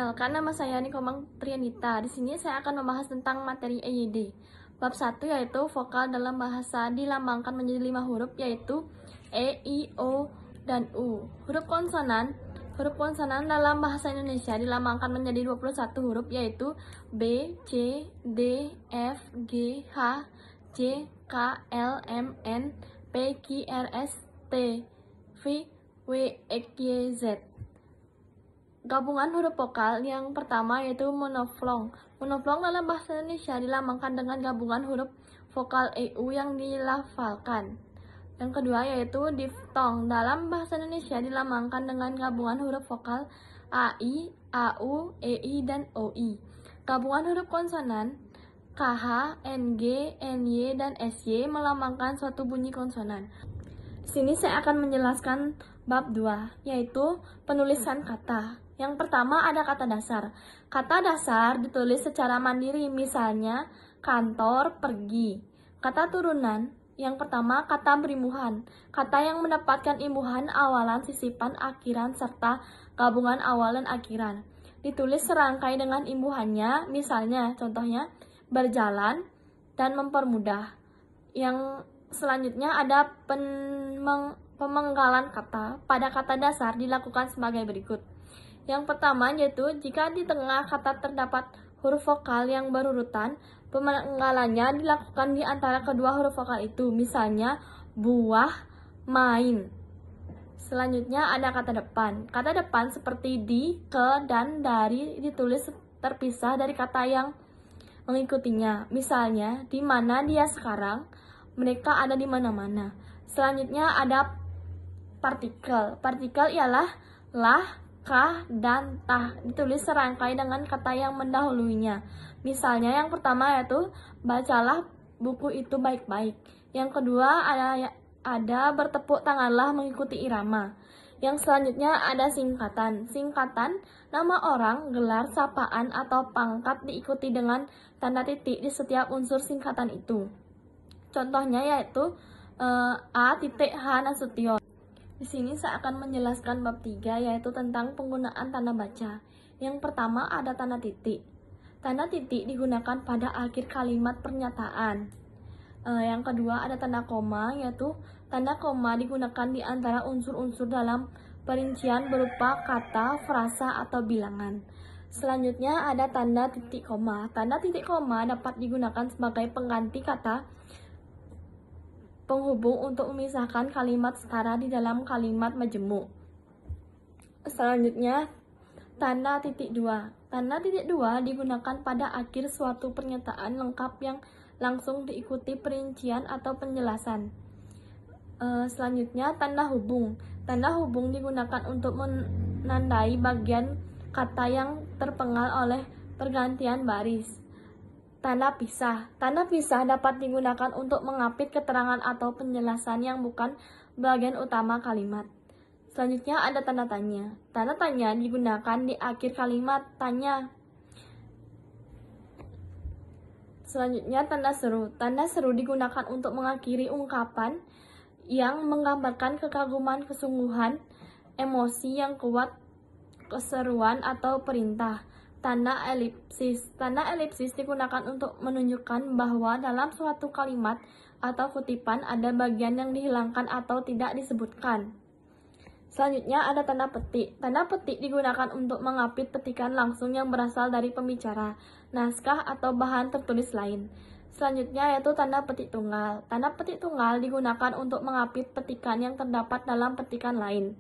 Perkenalkan, nama saya Nikomang Trianita. Di sini saya akan membahas tentang materi EYD. Bab 1 yaitu vokal dalam bahasa dilambangkan menjadi 5 huruf yaitu E, I, O, dan U. Huruf konsonan dalam bahasa Indonesia dilambangkan menjadi 21 huruf yaitu B, C, D, F, G, H, J, K, L, M, N, P, Q, R, S, T, V, W, X, Y, Z. Gabungan huruf vokal yang pertama yaitu monoflong. Monoflong dalam bahasa Indonesia dilambangkan dengan gabungan huruf vokal EU yang dilafalkan. Yang kedua yaitu diftong. Dalam bahasa Indonesia dilambangkan dengan gabungan huruf vokal AI, AU, EI, dan OI. Gabungan huruf konsonan KH, NG, NY, dan SY melambangkan suatu bunyi konsonan. Di sini saya akan menjelaskan bab 2, yaitu penulisan kata. Yang pertama ada kata dasar. Kata dasar ditulis secara mandiri, misalnya kantor, pergi. Kata turunan, yang pertama kata berimbuhan. Kata yang mendapatkan imbuhan awalan, sisipan, akhiran, serta gabungan awal dan akhiran. Ditulis serangkai dengan imbuhannya, misalnya contohnya berjalan dan mempermudah. Yang selanjutnya ada pemenggalan kata. Pada kata dasar dilakukan sebagai berikut. Yang pertama yaitu jika di tengah kata terdapat huruf vokal yang berurutan, pemenggalannya dilakukan di antara kedua huruf vokal itu, misalnya buah, main. Selanjutnya ada kata depan. Kata depan seperti di, ke, dan dari ditulis terpisah dari kata yang mengikutinya, misalnya di mana dia sekarang, mereka ada di mana-mana. Selanjutnya ada partikel. Partikel ialah lah, kah, dan tah. Ditulis serangkai dengan kata yang mendahulunya. Misalnya yang pertama yaitu bacalah buku itu baik-baik. Yang kedua ada bertepuk tanganlah mengikuti irama. Yang selanjutnya ada singkatan. Singkatan nama orang, gelar, sapaan, atau pangkat diikuti dengan tanda titik di setiap unsur singkatan itu. Contohnya yaitu A titik H Nasution. Di sini saya akan menjelaskan bab 3 yaitu tentang penggunaan tanda baca. Yang pertama ada tanda titik. Tanda titik digunakan pada akhir kalimat pernyataan. Yang kedua ada tanda koma, yaitu tanda koma digunakan di antara unsur-unsur dalam perincian berupa kata, frasa, atau bilangan. Selanjutnya ada tanda titik koma. Tanda titik koma dapat digunakan sebagai pengganti kata penghubung untuk memisahkan kalimat setara di dalam kalimat majemuk. Selanjutnya, tanda titik dua. Tanda titik dua digunakan pada akhir suatu pernyataan lengkap yang langsung diikuti perincian atau penjelasan. Selanjutnya, tanda hubung. Tanda hubung digunakan untuk menandai bagian kata yang terpengal oleh pergantian baris. Tanda pisah. Tanda pisah dapat digunakan untuk mengapit keterangan atau penjelasan yang bukan bagian utama kalimat. Selanjutnya ada tanda tanya. Tanda tanya digunakan di akhir kalimat tanya. Selanjutnya tanda seru. Tanda seru digunakan untuk mengakhiri ungkapan yang menggambarkan kekaguman, kesungguhan, emosi yang kuat, keseruan, atau perintah. Tanda elipsis. Tanda elipsis digunakan untuk menunjukkan bahwa dalam suatu kalimat atau kutipan ada bagian yang dihilangkan atau tidak disebutkan. Selanjutnya ada tanda petik. Tanda petik digunakan untuk mengapit petikan langsung yang berasal dari pembicara, naskah, atau bahan tertulis lain. Selanjutnya yaitu tanda petik tunggal. Tanda petik tunggal digunakan untuk mengapit petikan yang terdapat dalam petikan lain.